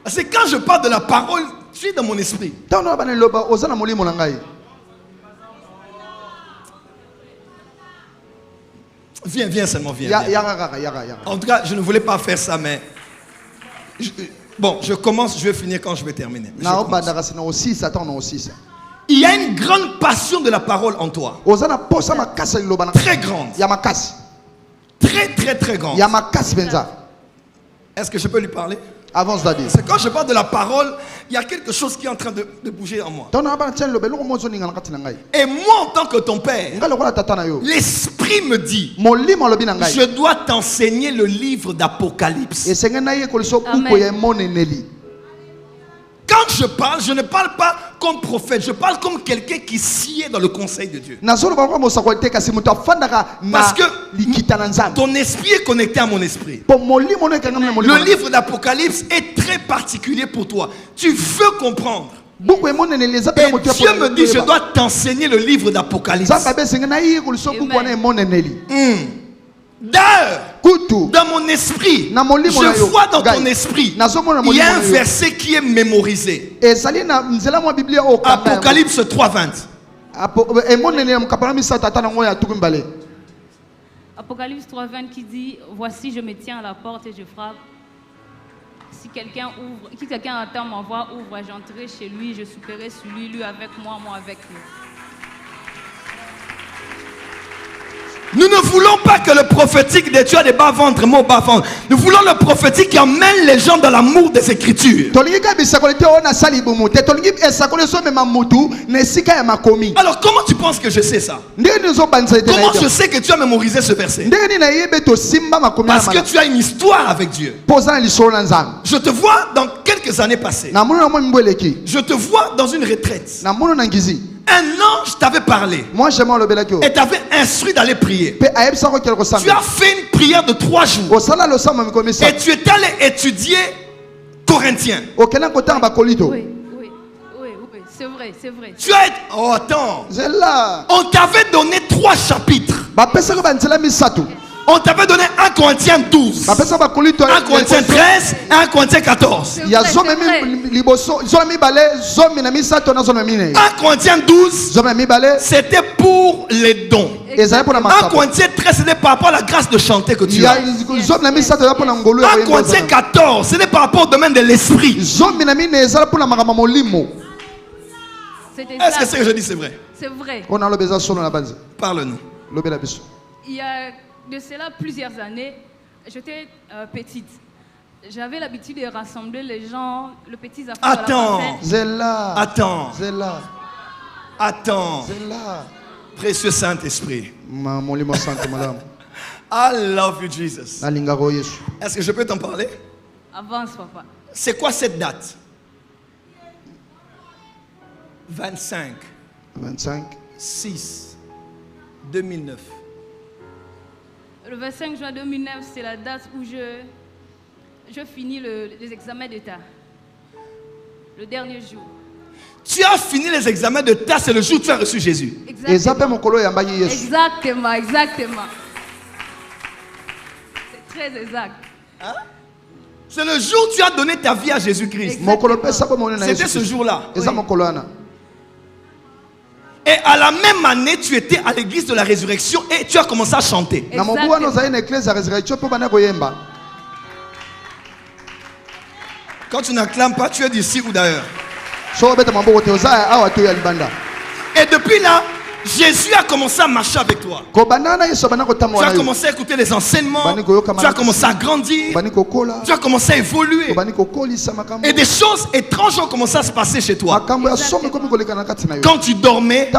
C'est quand je parle de la parole, tu es dans mon esprit. Viens seulement, viens. En tout cas, je ne voulais pas faire ça, mais... Bon, je commence, je vais finir quand je vais terminer. Il y a une grande passion de la parole en toi. Très grande. Très grande. Est-ce que je peux lui parler? C'est quand je parle de la parole, il y a quelque chose qui est en train de bouger en moi. Et moi, en tant que ton père, l'esprit me dit, je dois t'enseigner le livre d'Apocalypse. Quand je ne parle pas comme prophète, je parle comme quelqu'un qui sied dans le conseil de Dieu. Parce que ton esprit est connecté à mon esprit. Le livre d'Apocalypse est très particulier pour toi. Tu veux comprendre. Et Dieu me dit, je dois t'enseigner le livre d'Apocalypse. D'ailleurs, dans mon esprit, je vois dans ton esprit, il y a un verset qui est mémorisé. Apocalypse 3:20. Apocalypse 3:20 qui dit, voici je me tiens à la porte et je frappe. Si quelqu'un entend ma voix, ouvre, j'entrerai chez lui, je souperai sur lui, lui avec moi, moi avec lui. Nous ne voulons pas que le prophétique de Dieu a des bas-ventres, mots bas-ventres. Nous voulons le prophétique qui emmène les gens dans l'amour des Écritures. Alors comment tu penses que je sais ça? Comment je sais que tu as mémorisé ce verset? Parce que tu as une histoire avec Dieu. Je te vois dans quelques années passées. Je te vois dans une retraite. Un ange t'avait parlé et t'avait instruit d'aller prier. Tu as fait une prière de 3 jours et tu es allé étudier Corinthiens. Oui, c'est vrai. Tu as été... Oh attends. On t'avait donné 3 chapitres. On t'avait donné 1 Corinthiens 12, 1 Corinthiens 13 et 1 Corinthiens 14. 1 Corinthiens 12, c'était pour les dons. 1 Corinthiens 13, c'était par rapport à la grâce de chanter que tu as. 1 Corinthiens 14, c'était par rapport au domaine de l'esprit. Est-ce que ce que je dis c'est vrai? C'est vrai. Parle-nous. Il y a de cela plusieurs années, j'étais petite. J'avais l'habitude de rassembler les gens, le petit affaire. Attends. Précieux Saint-Esprit. I love you, Jesus. Est-ce que je peux t'en parler? Avance, papa. C'est quoi cette date? 25 6 2009. Le 25 juin 2009, c'est la date où je finis les examens d'État. Le dernier jour. Tu as fini les examens d'État, c'est le jour où tu as reçu Jésus. Exactement. C'est très exact. Hein? C'est le jour où tu as donné ta vie à Jésus-Christ. C'était ce jour-là. Oui. Et à la même année, tu étais à l'église de la résurrection et tu as commencé à chanter. Quand tu n'acclames pas, tu es d'ici ou d'ailleurs. Et depuis là, Jésus a commencé à marcher avec toi. Tu as commencé à écouter les enseignements. Tu as commencé à grandir. Tu as commencé à évoluer. Et des choses étranges ont commencé à se passer chez toi. Quand tu dormais,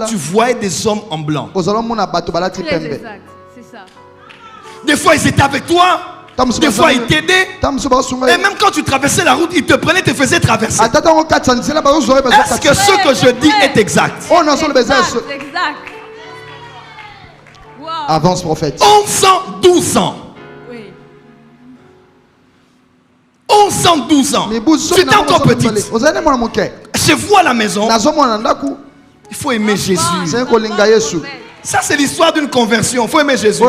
tu voyais des hommes en blanc. Des fois, ils étaient avec toi. Des fois, ils t'aidaient. Et même quand tu traversais la route, ils te prenaient, te faisaient traverser. Est-ce que ce que je dis est exact? Exact. Avance, prophète. 11 ans, 12 ans. Oui. 11 ans, 12 ans. Tu étais encore petite. Chez vous à la maison, il faut aimer Jésus. Ça, c'est l'histoire d'une conversion. Il faut aimer Jésus.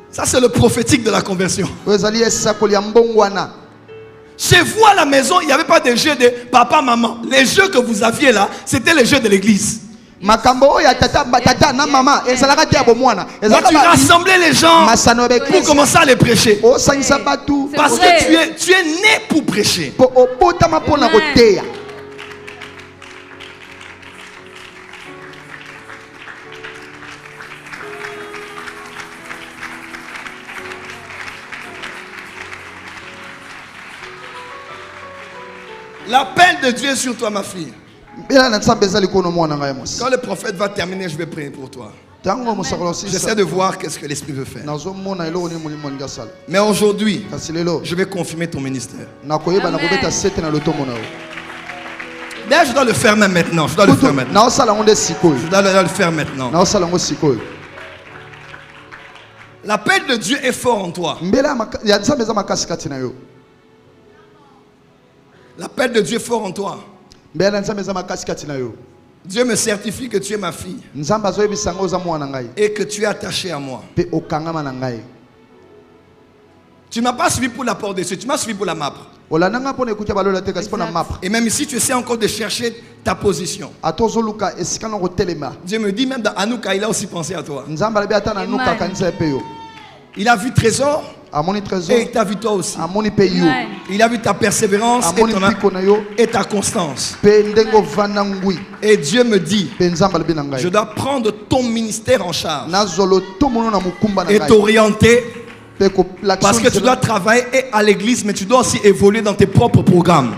Ça, c'est le prophétique de la conversion. Chez vous à la maison, il n'y avait pas de jeux de papa, maman. Les jeux que vous aviez là, c'était les jeux de l'église. Donc tu rassemblais les gens pour commencer à les prêcher. Parce que tu es né pour prêcher. L'appel de Dieu est sur toi, ma fille. Quand le prophète va terminer, je vais prier pour toi. J'essaie de voir qu'est-ce que l'Esprit veut faire. Mais aujourd'hui, je vais confirmer ton ministère. D'ailleurs, je dois le faire même maintenant. Je dois le faire maintenant. L'appel de Dieu est fort en toi. L'appel de Dieu est fort en toi. Dieu me certifie que tu es ma fille et que tu es attaché à moi. Tu ne m'as pas suivi pour la porte dessus, tu m'as suivi pour la map. Et même ici, tu essaies encore de chercher ta position. Dieu me dit, même dans Anouka, il a aussi pensé à toi. Il a vu trésor. Et il t'a vu toi aussi. Il a vu ta persévérance et ta constance. Et Dieu me dit, je dois prendre ton ministère en charge et t'orienter. Parce que tu dois travailler à l'église, mais tu dois aussi évoluer dans tes propres programmes.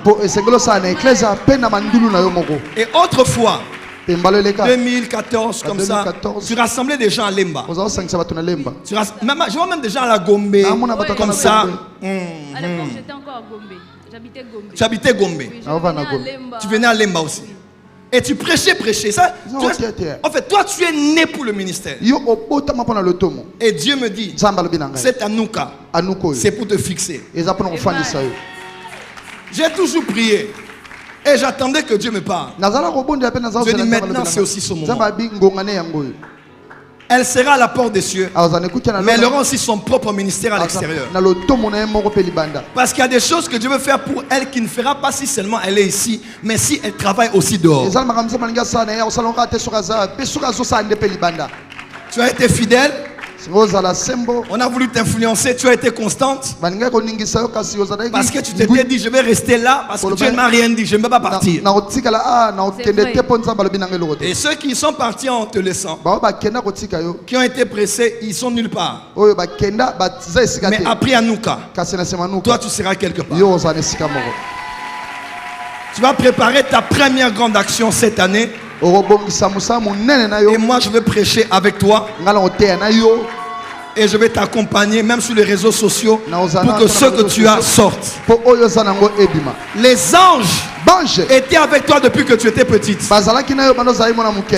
Et autrefois, 2014, comme 2014. Ça, tu rassemblais des gens à Lemba. Je vois même des gens à la Gombe, comme ça. À l'époque, j'étais encore à Gombe. J'habitais Gombe. Tu habitais Gombe. Oui, tu venais à Lemba aussi. Et tu prêchais. Ça, en fait, toi, tu es né pour le ministère. Et Dieu me dit, c'est Anouka. C'est pour te fixer. J'ai toujours prié. Et j'attendais que Dieu me parle. Je dis maintenant c'est aussi son moment. Elle sera à la porte des cieux, mais elle aura aussi son propre ministère à l'extérieur. Parce qu'il y a des choses que Dieu veut faire pour elle qui ne fera pas si seulement elle est ici, mais si elle travaille aussi dehors. Tu as été fidèle. On a voulu t'influencer, tu as été constante. Parce que tu t'étais dit, je vais rester là, parce que Dieu ne m'a rien dit, je ne peux pas partir. Et ceux qui sont partis en te laissant, qui ont été pressés, ils sont nulle part. Mais après Anouka, toi tu seras quelque part. Tu vas préparer ta première grande action cette année. Et moi je vais prêcher avec toi. Et je vais t'accompagner même sur les réseaux sociaux pour que ceux que tu as sortent. Les anges étaient avec toi depuis que tu étais petite.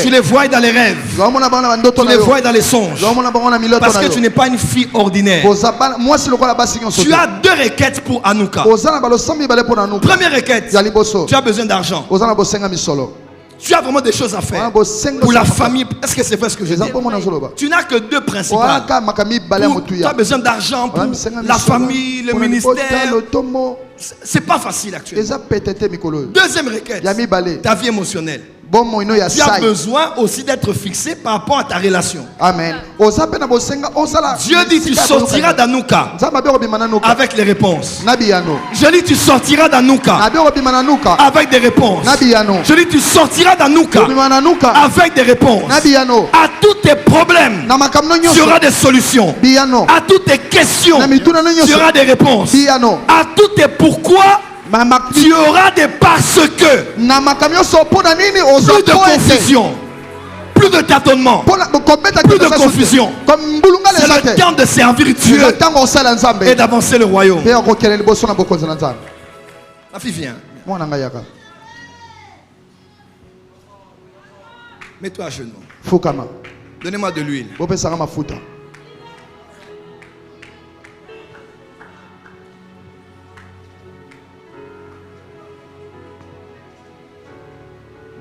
Tu les vois dans les rêves. Tu les vois dans les songes. Parce que tu n'es pas une fille ordinaire. Tu as deux requêtes pour Anouka. Première requête, tu as besoin d'argent. Tu as vraiment des choses à faire pour la famille. Est-ce que c'est vrai ce que je dis? Tu n'as que deux principales. Tu as besoin d'argent pour la famille, le ministère. C'est pas facile actuellement. Deuxième requête, ta vie émotionnelle. Tu as besoin aussi d'être fixé par rapport à ta relation. Amen. Dieu dit tu sortiras d'Anouka avec les réponses. Je dis tu sortiras d'Anouka avec des réponses. Je dis tu sortiras d'Anouka avec des réponses. À tous tes problèmes, tu auras des solutions. À toutes tes questions, tu auras des réponses. À tous tes pourquoi, tu auras des parce que. Plus de confusion, plus de tâtonnement, plus de confusion. C'est le temps de servir Dieu et d'avancer le royaume. Ma fille vient. Mets-toi à genoux. Donnez-moi de l'huile.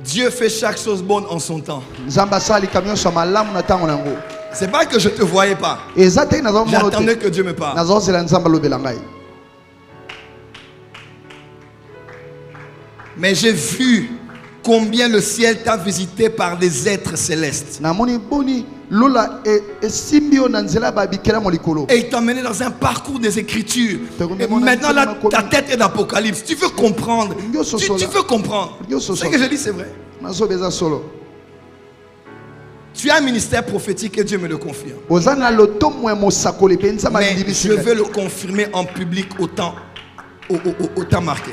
Dieu fait chaque chose bonne en son temps. C'est pas que je ne te voyais pas. J'attendais que Dieu me parle. Mais j'ai vu combien le ciel t'a visité par des êtres célestes. Et il t'a mené dans un parcours des Écritures. Et maintenant, là, ta tête est d'Apocalypse. Tu veux comprendre. Tu veux comprendre. Ce que je dis, c'est vrai. Tu as un ministère prophétique et Dieu me le confirme. Mais je veux le confirmer en public au temps marqué.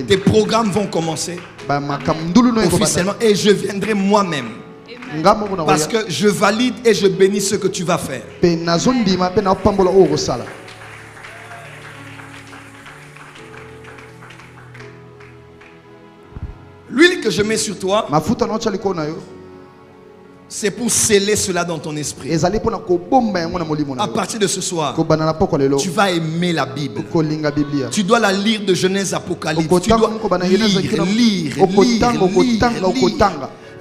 Tes programmes vont commencer officiellement et je viendrai moi-même. Parce que je valide et je bénis ce que tu vas faire. L'huile que je mets sur toi, c'est pour sceller cela dans ton esprit. À partir de ce soir, tu vas aimer la Bible. Tu dois la lire de Genèse Apocalypse. Tu dois lire.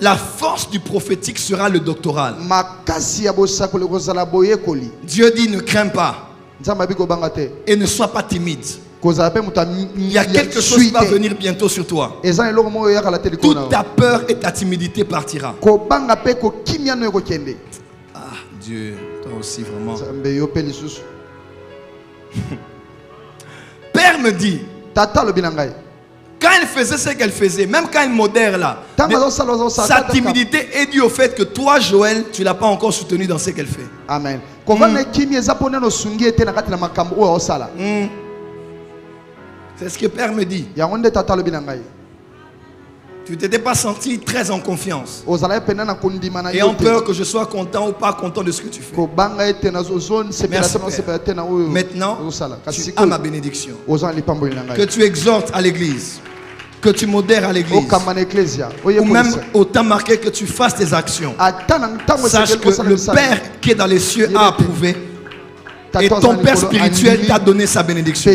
La force du prophétique sera le doctoral. Dieu dit ne crains pas et ne sois pas timide. Il y a quelque chose qui va venir bientôt sur toi. Toute ta peur et ta timidité partira. Ah Dieu, toi aussi vraiment. Père me dit, quand elle faisait ce qu'elle faisait, même quand elle modère là, sa timidité est due au fait que toi, Joël, tu ne l'as pas encore soutenu dans ce qu'elle fait. Amen. C'est ce que Père me dit. Tu ne t'étais pas senti très en confiance. Et en peur que je sois content ou pas content de ce que tu fais. Merci Père. Maintenant, tu as ma bénédiction. Que tu exhortes à l'église. Que tu modères à l'église. Ou même au temps marqué que tu fasses tes actions. Sache que le Père qui est dans les cieux a approuvé. Et ton Père spirituel t'a donné sa bénédiction.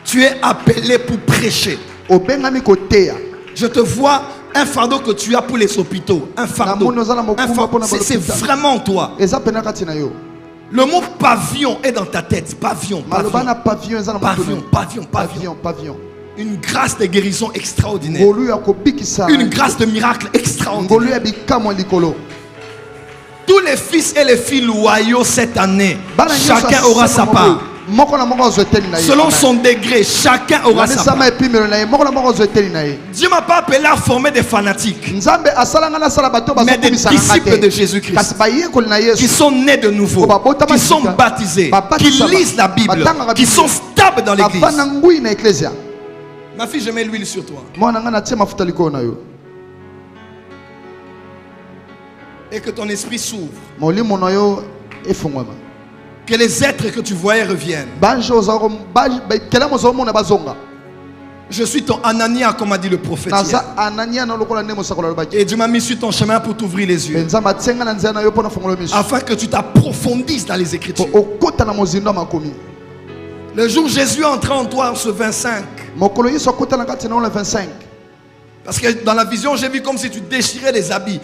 Tu es appelé pour prêcher. Je te vois un fardeau que tu as pour les hôpitaux. Un fardeau. C'est vraiment toi. Le mot pavillon est dans ta tête. Pavillon. Une grâce de guérison extraordinaire. Une grâce de miracle extraordinaire. Tous les fils et les filles loyaux cette année, chacun aura sa part. Selon son degré, chacun aura sa part. Dieu m'a pas appelé à former des fanatiques, mais des disciples de Jésus-Christ, qui sont nés de nouveau, qui sont baptisés, qui lisent la Bible, qui sont stables dans l'église. Ma fille, je mets l'huile sur toi. Et que ton esprit s'ouvre. Que les êtres que tu voyais reviennent. Je suis ton Anania, comme a dit le prophète. Et Dieu m'a mis sur ton chemin pour t'ouvrir les yeux. Afin que tu t'approfondisses dans les Écritures. Le jour où Jésus est entré en toi, ce 25. Parce que dans la vision, j'ai vu comme si tu déchirais les habits,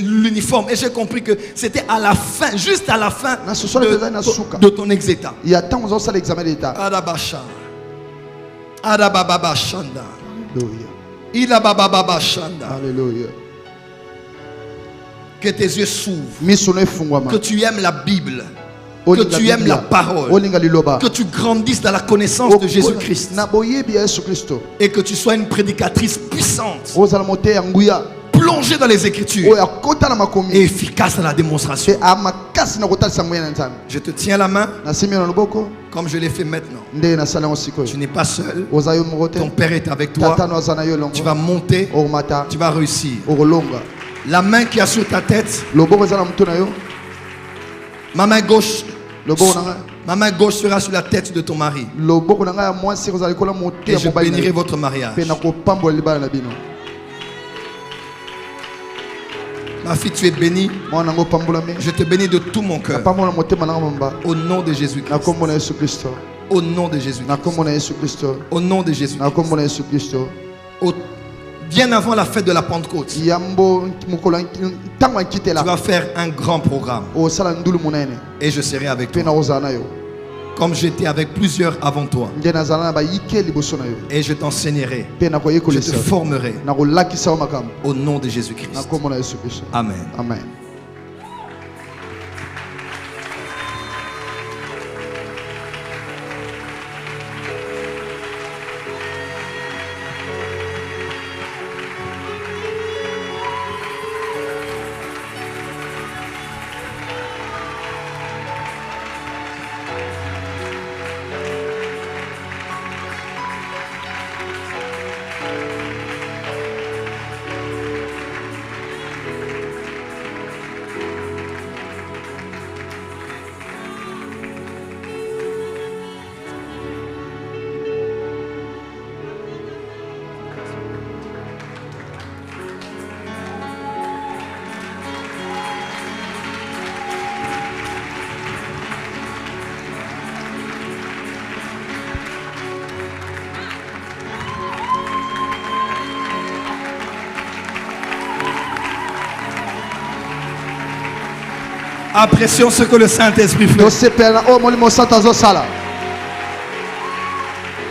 l'uniforme. Et j'ai compris que c'était à la fin, juste à la fin de ton exétat. Adabasha. Adababa Shanda. Ilababa Shanda. Alléluia. Que tes yeux s'ouvrent. Que tu aimes la Bible. Que tu aimes la parole. Que tu grandisses dans la connaissance de Jésus-Christ. Et que tu sois une prédicatrice puissante. Plongée dans les Écritures. Et efficace dans la démonstration. Je te tiens la main. Comme je l'ai fait maintenant. Tu n'es pas seul. Ton Père est avec toi. Tu vas monter. Tu vas réussir. La main qui est sur ta tête. Ma main gauche sera sur la tête de ton mari. Et je bénirai votre mariage. Ma fille, tu es bénie. Je te bénis de tout mon cœur. Au nom de Jésus-Christ. Au nom de Jésus-Christ. Au nom de Jésus-Christ. Bien avant la fête de la Pentecôte, tu vas faire un grand programme. Et je serai avec toi. Comme j'étais avec plusieurs avant toi. Et je t'enseignerai. Je te formerai. Au nom de Jésus-Christ. Amen. Amen. Apprécions ce que le Saint-Esprit fait.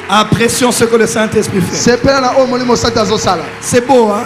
Apprécions ce que le Saint-Esprit fait. C'est beau, hein?